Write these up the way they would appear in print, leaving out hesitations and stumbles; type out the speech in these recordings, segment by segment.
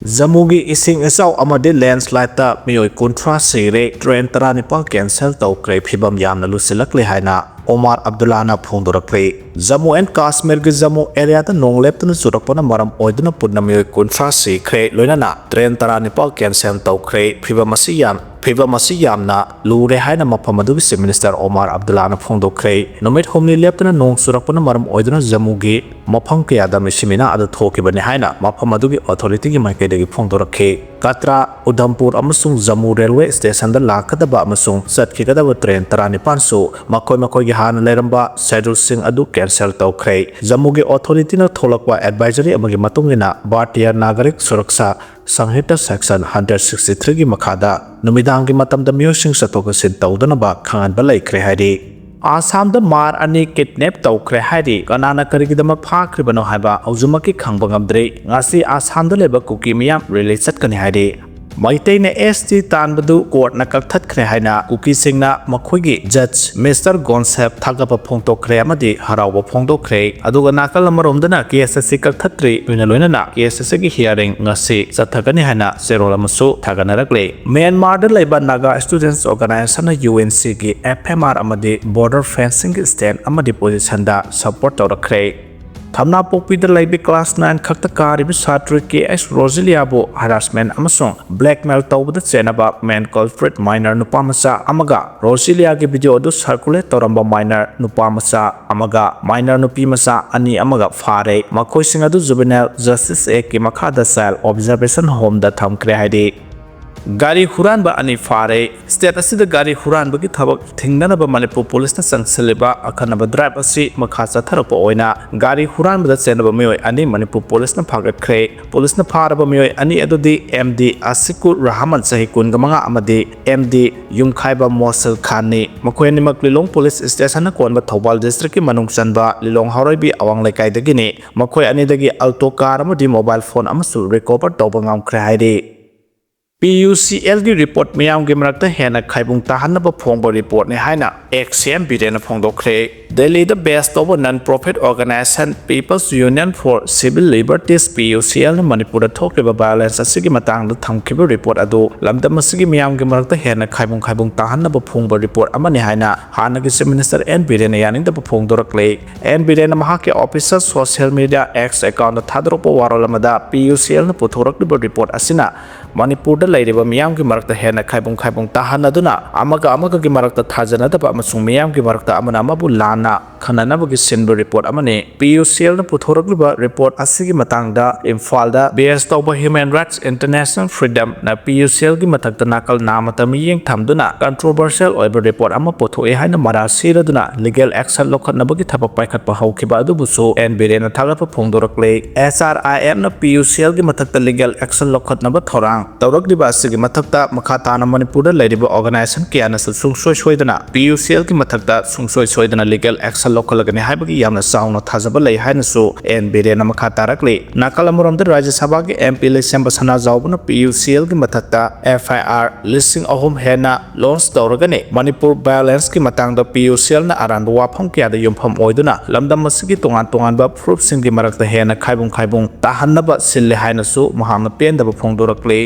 Jamugi ising isau amadi landslide ta miyoi kuntra sire train taranipal cancel tawkre phibam yamna lusilakle haina Hmar Abdullahna phongdokhre Jammu and Kashmir gi Jammu area ta nongleptuna churakpana maram oiduna punna miyoi kuntra sikre loinana train taranipal cancel tawkre phibam asi yamna lure haina mafam adugi Chief Minister Hmar Abdullahna phongdokhre numit homni leptuna nong churakpana maram oiduna Jammu gi mafam kayada misimina adu thokibani haina mafam adugi authority gi maikaidagi phongdokhre Katra Udhampur amasung Jammu railway station da lakadaba amasung satkikadaba train taranipal su makoi gi hana leramba schedule sing adu cancel tawkre Jammu gi authority na tholakwa advisory amagi matungina Bharatiya Nagarik Suraksha Sanghita section 163 gi makhada numidang gi matamda miyosing satoka sin tawdanaba khanganba laikre haidi Assam da mar ani kidnap tawkre haidi kanana karigidama phakribano haiba auzumaki khangba ngamdre ngasi Assam da leba Kuki miyam release chatkani haidi Meitei ST tanbadu court na kakthatre haina Kuki singna makhoigi judge Mr. Gonsep thagapa phongdokhre amadi haraoba phongdokhre aduga nakal amaromdana KSS kakthatre uina loinana KSS gi hearing ngasi chathagani haina serol amasu thaganarakle Myanmar da laiba Naga Students Organization UNC gi FMR amadi border fencing stand amadi position da support tawrakre Thamna pokpida laibi class 9 khakta karibi satri KS Rosiliabo harassment amasung blackmail tawbada chenaba main culprit minor nupamasa amaga Rosilia gi video du circulate toramba minor nupamasa amaga minor nupi masa ani amaga Phakhre makhoi singa du juvenile justice act ki makhada child observation home da thamkre haidi Gari Huran ba ani Phakhre state asida gari Huran ba ki thabak thingnanaba Manipur police na sangseleba akhanaba drive asi makha chatharapa oina gari Huran ba chenaba miyoi ani Manipur police na phagatkre police na pharaba miyoi ani adudi MD Asikur Rahman sahi kungamanga amadi MD Yumkhaiba Mosel Khan ni makhoi ni maklilong police station na konba Thobal district ki manung chanba lilong haurai awang laikai dagini makhoi ani dagi alto car amadi mobile phone amasu recover tawba ngamkhre haidi PUCL की report मियाम के मरकता हेना खाइबुंग ताहनबा फोंगबा report ने हाइना XM बिरेना फोंगदोखरे Delhi the best of non profit organisation People's Union for Civil Liberties PUCL ने मणिपुर थोकलेबा वायलेंस असिगी मतांग थमखिबा रिपोर्ट अदो लमदम असिगी मियाम के मरकता हेना खाइबुंग ताहनबा फोंगबा रिपोर्ट अमने हाइना हाना के चीफ मिनिस्टर एन बिरेन यानिंगदबा फोंगदोरकले एन बिरेन महा के official social media X account थादरोपा वारोलमदा PUCL ने पुथोरकलिबा रिपोर्ट असिना मणिपुर लैरिबा मियाम की मरकता हेना खाइबुंग ताहनदुना अमगा की मरकता थाजनदबा अमसुंग मियाम की मरकता अमना अमबु लाना खननबगी सिनबा रिपोर्ट अमने PUCL न पुथोरकलिबा रिपोर्ट असिगी मतांगदा इम्फाल दा based of human rights international freedom ना PUCL की मथक्ता नाकल नामता मियेंग थमदुना कंट्रोवर्शियल ओइबा रिपोर्ट अमा पुथोए हाइना मरासिरदुना लीगल एक्शन लोखनबगी थबक पाइखतपा हौखिबा अदुबुसु एन बिरेना थागतपा फोंदोरकले SRIM न PUCL की मथक्ता लीगल एक्शन लोखनबा थोरांग तौरकलिबा असिगी मथक्ता मखाताना मणिपुर लैरिबा ऑर्गेनाइजेशन कियानसु सुंगसोय सोयदना PUCL की मथक्ता सुंगसोय सोयदना लीगल एक्शन लोखलगने हाइबगी यामना साउना थाजबा लै हाइनसु एन बिरेना मखा तारकले नाकल अमरोमदा राज्य सभा के MP लेसेंबा सना जावबना PUCL की मथक्ता FIR लिसिंग अहोम हेना लॉन्च तौरगने मणिपुर वायलेंस की मतांगदा PUCL ना अरानबा वाफम कियादा युमफम ओइदुना लमदम मसिगी तोंगान प्रूफ सिंग की मरकता हेना खाइबुंग ताहनबा सिल्ले हाइनसु महामना पेंदबा फोंदोरकले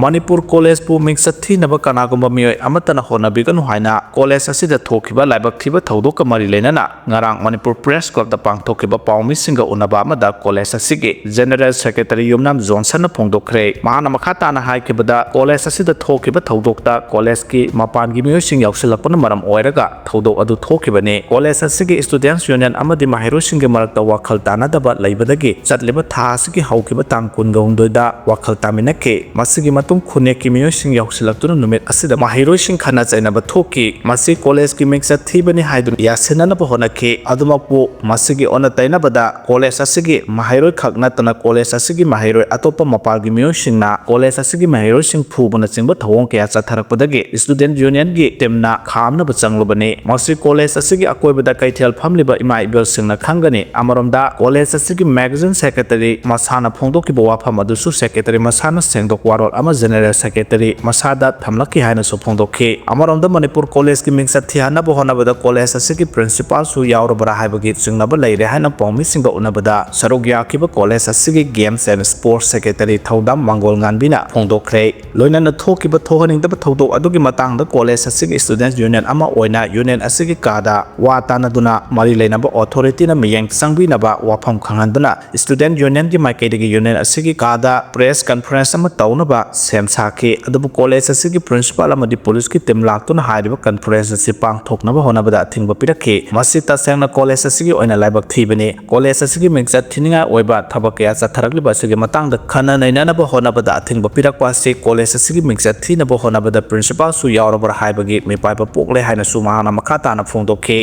Manipur College pu mingsat naba kanagumba miyoi amatana honabiganu haina college asida thokiba laibak thiba thodok mari lenana ngarang Manipur Press Club da pangthokiba paumi singa unaba amada college asigi General Secretary Yumnam Johnson na phongdokhre mahana makhata na haikibada college asida thokiba thodokta college ki mapan gi miyoi sing yausilakpana maram oiraga thodok adu thokibane college asigi Students Union amadi mahiro singa marakta wakhal tanadaba laibadagi chatleba tha asigi haukiba tang kungongdoi da wakhal taminake masigi tung khune ki miyo sing yausilaktu numit asida mahiro sing khana chainaba thoki masi college ki mingsa thibani haidun yasenana honake adumakpu masigi ona taina bada college asigi mahiro khakna tana college asigi mahiro atopa mapal gi miyo sing na college asigi mahiro sing phubuna chingba thawong kya chatharakpadagi student union gi temna khamna bachanglubane masi college asigi akoibada kaithel phamliba ima ibel sing na khangani amaromda college asigi magazine secretary masana phongdoki bawa pham adusu secretary masana sengdok warol ama General Secretary Masada Thamlaki haina su phongdokhre amaramda Manipur College ki mingsa thianaba honabada college asigi principal su yaurabara haibagi chingnaba leire haina pongmi singba unabada saruk yakiba college asigi Games and Sports Secretary Thaudam Mangol nganbina phongdokhre loinana thokiba thohaningdaba thodok adugi matangda college asigi Students Union ama oina union asigi kada wa tanaduna mari leinaba authority na miyang sangbinaba wafam khanganbana Student Union ki maikaidagi union asigi kada press conference ama taunaba sem sakhe adubu college asigi principal amadi police ki team laktuna hariba conference asi pangthoknaba honabada thingba pirakhe masi tasengna college asigi oina laibak thibani college asigi mingsa thininga oiba thabak ya chatharakliba asigi matangda khana nainanaba honabada thingba pirakpa se college asigi mingsa thinaba honabada principal su yaurabara haibagi mipaiba pokle haina su mahana makhata na phongdokhre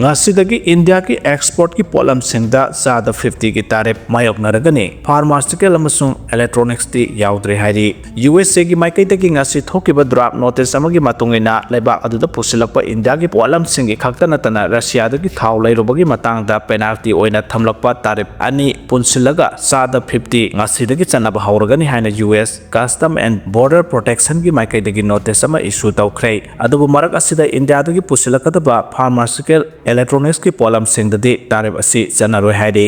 ngasidagi India ki export ki polam singda sada 50 ki tarif mayok naragani pharmaceutical amasung electronics ti yaudre hairi USA ki maikai dagi ngasi thokiba draft notice amagi matungina leba aduda pusilakpa India ki polam singi khakta natana Russia dagi thaw lairobagi matangda penalty oina thamlakpa tarif ani punsilaga sada 50 ngasidagi chanaba hauragani haina US Custom and Border Protection ki maikai dagi notice ama issue tawkhre adubu marak asida India dagi pusilakadaba pharmaceutical electronics ki polam singdadi tarif asi chanaroi haidi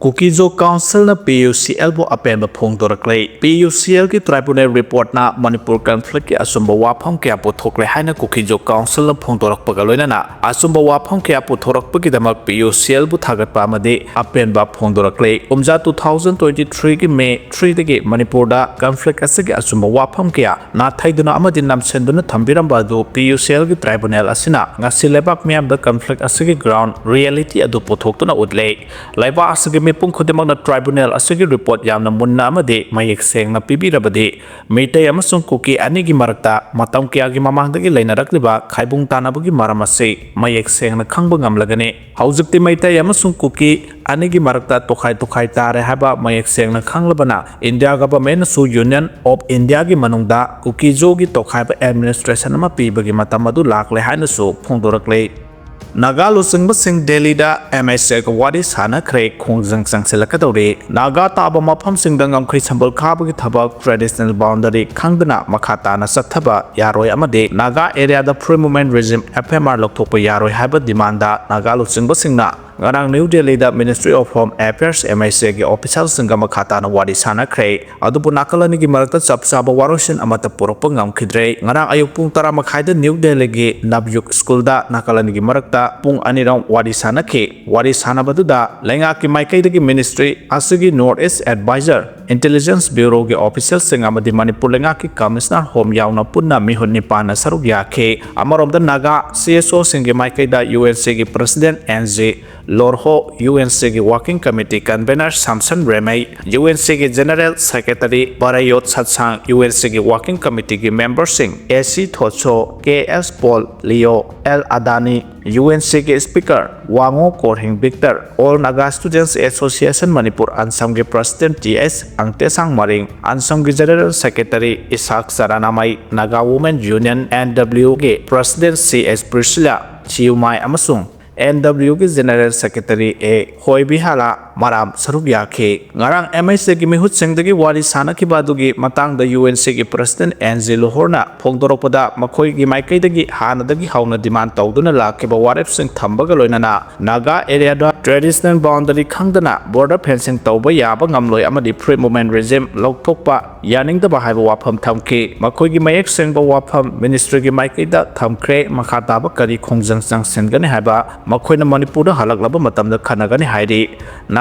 Kukizo Council na PUCL bo apen ba phongdokhre PUCL ki tribunal report na Manipur conflict ki asumba wafam kya puthokre haina Kukizo Council na phongdorakpa ga loina na asumba wafam kya puthorakpa ki damak PUCL bu thagatpa amade apen ba phongdokhre umja 2023 ki May 3 dagi Manipur da conflict asigi asumba wafam kya na thaiduna amadi namsenduna thambiramba do PUCL ki tribunal asina ngasi lebak miam da conflict asigi ground reality adu puthoktuna udle laiba asigi pung khodemakna tribunal asigi report yamna munna amade mayek sengna pibirabade Meitei amasung Kuki anigi marakta matam kya gi mamangdagi leinarakliba khaibung tanabagi maramase mayek sengna khangba ngamlagane haujukti Meitei amasung Kuki anigi marakta tokhai tare haba mayek sengna khanglabana India government su Union of India gi manungda Kuki jo gi tokhaiba administration ama pibagi matam adu lakle haina su phongdorakle Naga lusingba sing Delhi da MSA ko wadi sana khre khongjang sangselakadore Naga taba mafam singda ngamkhri sambal khabagi thabak traditional boundary khangdana makhata na sathaba yaroi amade Naga area da free movement regime FMR lokthokpa yaroi haiba demand da Naga lusingba singna ngarang New Delhi da Ministry of Home Affairs MSA gi official singa makhata na wadi sana khre adubu nakalani gi marakta chapsaba warosin amata porokpa ngamkhidre ngarang ayuk pung 10 makhai da New Delhi gi Nabyuk school da nakalani gi marakta pung anirang wadi sana ke wadi sana baduda lenga ki maikai dagi ministry asigi Northeast Advisor Intelligence Bureau ge official singa amadi Manipur lenga ki commissioner home yauna punna mihun nipana saruk yakhe amarom da Naga CSO singe maikai da UNC gi president NJ Lorho UNC gi working committee convener Samson Remey UNC gi general secretary Barayot Satsang UNC gi working committee gi member sing AC Thocho KS Paul Leo L Adani UNC के speaker Wango Korhing Victor All Naga Students Association Manipur Ansam के president GS Angtesang Maring Ansam के general secretary Isaac Saranamai Naga Women Union NW के president CS Priscilla Chiumai अमसुंग NW के general secretary A होय बिहाला maram saruk yakhe ngarang MSA ki mihut sengdagi wari sana ki badugi matang da UNC ki president NJ Lohorna phongdorakpada makhoi gi maikai dagi hana dagi hauna demand tawduna lakhe ba warep sing thambaga loinana Naga area da traditional boundary khangdana border fencing tawba yaba ngamloi amadi free movement regime lokthokpa yaning da ba haiba wafam thamke makhoi gi mayek sengba wafam ministry gi maikai da thamkhre makhata ba kari khongjang sang sengani haiba makhoina Manipur da halaklaba matamda khanagani hairi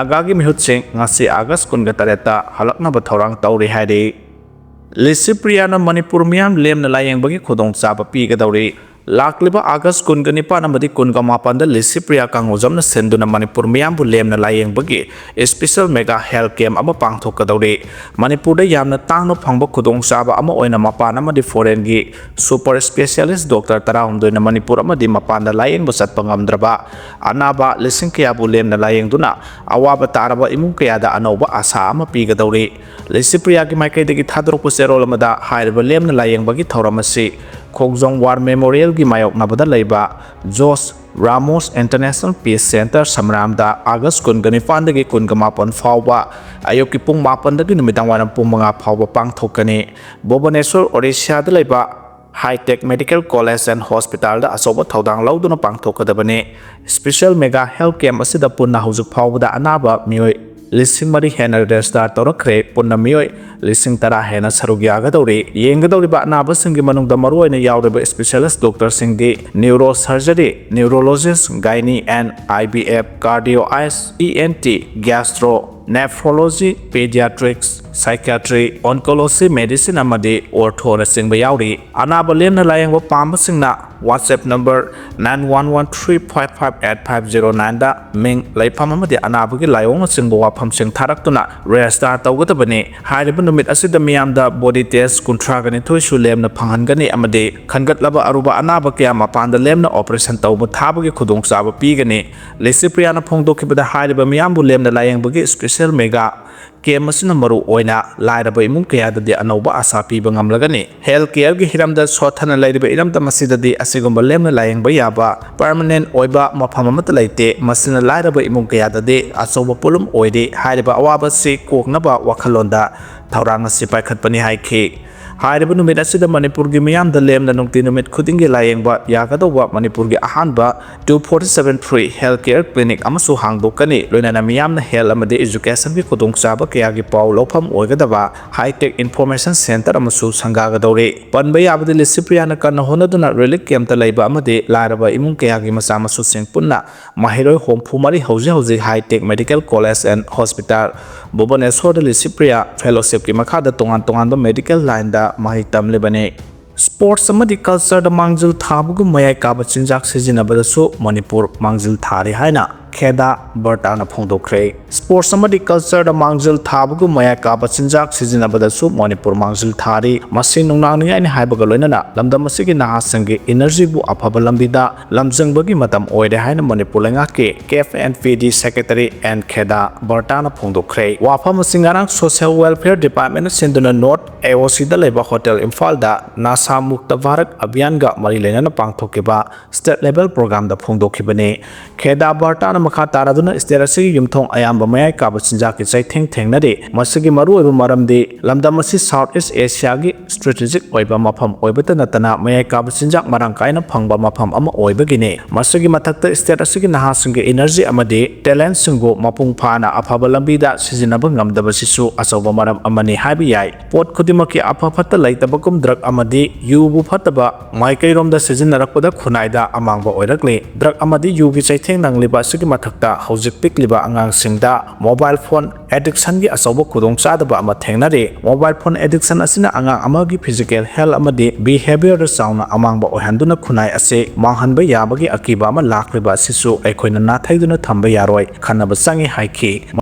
Naga gi mihut sing ngasi August 23 halakna ba thorang tawri hairi Lisipriana Manipur miam lem na layeng bagi khodong chaba pi ga dawri lakliba August 19 amadi 19 da Lisipriya kangojam na senduna Manipur miam bu lem na layeng bagi special mega health camp ama pangthok ka dawri Manipur da yamna tangno phangba khodong chaba ama oina mapan amadi foreign gi super specialist doctor tarahumdoi na Manipur amadi mapan da layeng bu satpa ngamdraba anaba lising kaya bu lem na layeng duna awaba taraba imung kaya da anoba asa ama pi ga dawri Lisipriya ki maikai dagi thadrok pu serol amada hairba lem na layeng bagi thoramasi Khongjong War Memorial gi mayok nabada leiba Jos Ramos International Peace Center Samramda August Kungani Fandagi Kungamapan Fawa Ayoki Pung Mapandagi Numitanwan Pumaga Power Pang Tokani Bobanesur Orisha de Leba High-Tech Medical College and Hospital da Asoba Thaudang Lauduna Pang Tokadabane Special Mega Health Camp Asida Punna Huzuk Power da Anaba Mioi Listing Mari Henna Restart Torokre Punna Mioi Listing Tara Henna Sarugiagadori Yengadori Batnaba Singi Manung the Maru and Yaudaba Specialist Doctor Singdi Neurosurgery Neurologist Gynae and IBF Cardio Eyes ENT Gastro Nephrology Pediatrics Psychiatry Oncology Medicine Amadi Ortho Singba Yaudi Anaba Lena Layang Pamba Singna WhatsApp number 9113558509 da Ming Laipamadi Anabuki Layong Singwa Pam Sing Taraktuna Restart Tawgatabani Hydibunumit Asida Miamda Body Test Kuntragani Tuishu Lemna Pangani Amade Kangat Laba Aruba Anabakia Mapanda Lemna Operation Tauba Tabaki Kudung Saba Pigani Lesipriana Phongdokhre the Hydiba Miambu Lemna Layang Bugi Special Mega Kemasina Maru Oina Laidaba Imukaya the Anoba Asapi Bangamlagani Healthcare Hiramda Sotana Ladiba Iram the Masida de Asigumba Lemna Layang Bayaba Permanent Oiba Mapamatalite Masina Laidaba Imukaya de Asoba Pulum Oide Hydiba Awaba Se Koknaba Wakalonda Tauranga Sipai Katpani Haike Hydiba Numit Asida Manipur Gimiam the Lemna Nukti Numit Kudingi Layang Ba Yakadawa Manipur Ahanba 247 Free Healthcare Clinic Amasu Hangdokani Lunana Miam Hell Amade Education Kudung Saba Kayagi Pau Lopam Oigadava High-Tech Information Center Amasu Sangagadore Panbay Abdi Lisipriana Kana Honaduna Relic Camta Laiba Amade Laraba Imun Kayagi Masamasu Sing Punna Mahiro Home Pumari House High-Tech Medical College and Hospital Bobanesor de Lisipria Fellowship Kimakada Tongan Medical Line da Mahitam Lebane Sports amadi culture da Mangzil Thabugu Mayai Kaba Chinjak Sijinabadasu Manipur Mangzil Thari Haina Kheda Bartana Phongdokhre Sports amadi culture da Mangzil Thabugu Mayai Kaba Chinjak Sijinabadasu Manipur Mangzil Thari Masi Nungnangni Ani Haibaga Loinana Lamdam Masigi Nahasangi Energy Bu Afaba Lambida Lamjangbagi Matam Oide Haina Manipur Lengake KFNPD Secretary and Kheda Bartana Phongdokhre Wafa Masingarang Social Welfare Department Sinduna North AOC da Leba Hotel Imphal da Nasa Mukta Bharat Abhiyan ga Mari Lenana Pangthokiba State Level Program da Phongdokhibane Kheda Bartana Makha Taraduna State Asigi Yumthong Ayamba Mayai Kaba Chinjaki Chai Thengnade Masigi Maru Oiba Maramdi Lamdam Asi Southeast Asia gi Strategic Oiba Mafam Oibata Natana Mayai Kaba Chinjak Marang Kaina Phangba Mafam Ama Oibagine Masigi Mathakta State Asigi Nahasingi Energy Amade Talent Singo Mapung Phana Afaba Lambida Sizinaba Ngamdaba Sisu Asoba Maram Amani Haibi Yai Pot Khudimaki Afafata Laitabakum Drug Amadi Yubu Fataba Maikairom da Sizinarakoda Khunaida Amangba Oirakle Drug Amadi Yugi Chaitheng Nangliba Sigi Mathakta Hojik Pikliba Angang Singda Mobile Phone Addiction gi Asoba Kudong Chadaba Ama Thengnare Mobile Phone Addiction Asina Angang Amagi Physical Health Amadi Behavior Sauna Amangba Ohanduna Khunai Ase Manghanba Yabagi Akiba Ama Lakliba Sisu Aikhoina Nathaiduna Thamba Yaroi Khanaba Sangi Haiki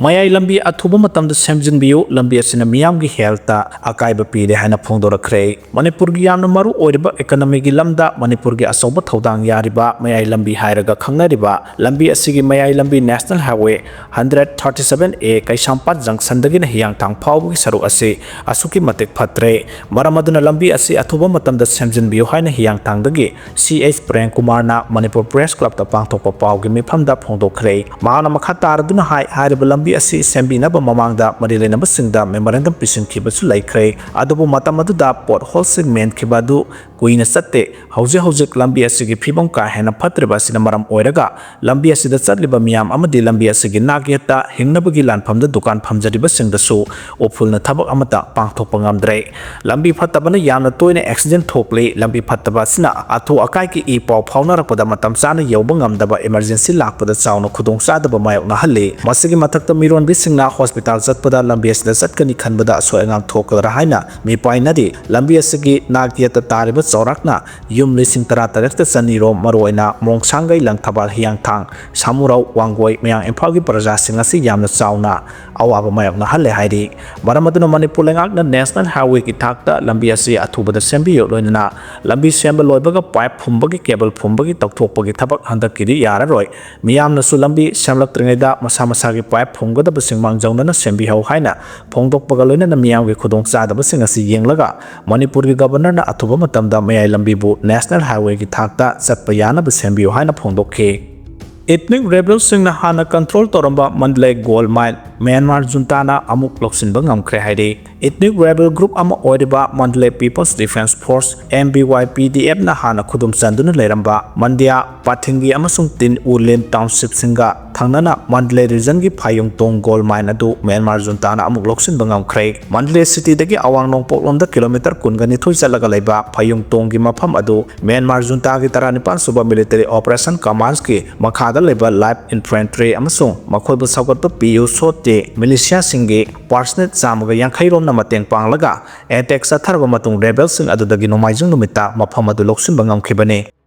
Mayai Lambi Athuba Matamda Semjinbiu Lambi Asina Miyamgi Healthta Akaiba Pide Haina Phongdokhre Manipur gi Yamna Maru Oiriba Economy gi Lamda Manipur gi Asoba Thodang Yariba Mayai Lambi Hairaga Khangnariba Lambi Asigi Mayai Lambi National Highway 137A Kaisampat Junction dagina Hiyang Thang Phawgi Saru Ase Asuki Matik Phatre Maramaduna Lambi Asi Athuba Matamda Semjinbiu Haina Hiyang Thang dagi CH Prem Kumar na Manipur Press Club ta Pangthokpa Pawgi Mifamda Phongdokhre Mahana Makha Taraduna Hairiba Lambi Asi Sembinaba Mamangda Marilenaba Singda Memorandum Pisin Kibasu Laikre Adobo Matamadu Port Hole Segment Kibadu Queen Sate Hauze Lambi Asigi Pibonka Hena Patriba Sinamaram Oiraga Lambi Asida Sadliba Miam Amadi Lambi Asigi Nagieta Hingnabagi Land Pam the Dukan Pamjadiba Singda So Opulna Tabak Amata Pangtopangamdre Lambi Patabana Yana Toine Accident Tokle Lambi Pataba Sina Atu Akaiki E Pau Paunarapada Matam Sana Yobangamdaba Emergency Lakpada Sound Kudong Sadaba Mayok Nahale Masigi Matakta Miron Bisingna Hospital Zatpada Lambias the Zatkani Kanbada Soangam Tokal Rahina, Mipainadi, Lambiasigi Nagiata Taribat Zorakna, Yum Lising Taratarekta Saniro, Maroina, Mongsangai Lang Tabal Hiang Tang, Samurao, Wangway, Mayang Empagi Parajasingasi Yam the Sauna, awaba mayoknahale haidi maram aduna Manipur lengakna national highway ki thakta lambi asi athubada sembiyo loinana lambi semba loibaga pipe phumbagi cable phumbagi tokthokpagi thabak handakiri yararoi miyamna su lambi semlaktringaida masa masagi pipe phumgadaba singmangjongna sembi hau haina phongdokpaga loinana miyamgi khudong chadaba sing asi yenglaga Manipur ki governor na athuba matamda mayai lambi bu national highway ki thakta chatpa yanaba sembiyo haina phongdokhe ethnic rebels singna hana control toramba Mandalay gold mine Myanmar junta na amuk loksinba ngamkhre haide ethnic rebel group ama oidiba Mandalay People's Defense Force MBYPDF na hana khudum chanduna leramba Mandia Pathingi amasung tin Ulen township singa thangnana Mandalay region gi phayung tong gold mine adu Myanmar junta na amuk loksinba ngamkhre Mandalay city dagi awang nongpok lomda kilometer kungani thoi chalaga laiba phayung tong gi mapham adu Myanmar junta gi 19 suba military operation commands ki makhada leba live infantry amasung makhoibu sagat PU sote militia singi parsnet samaga yankairom na mateng panglaga attack sa tharba matung rebels sing adudagi nomaijung numita mafam adu loksin bangam khibane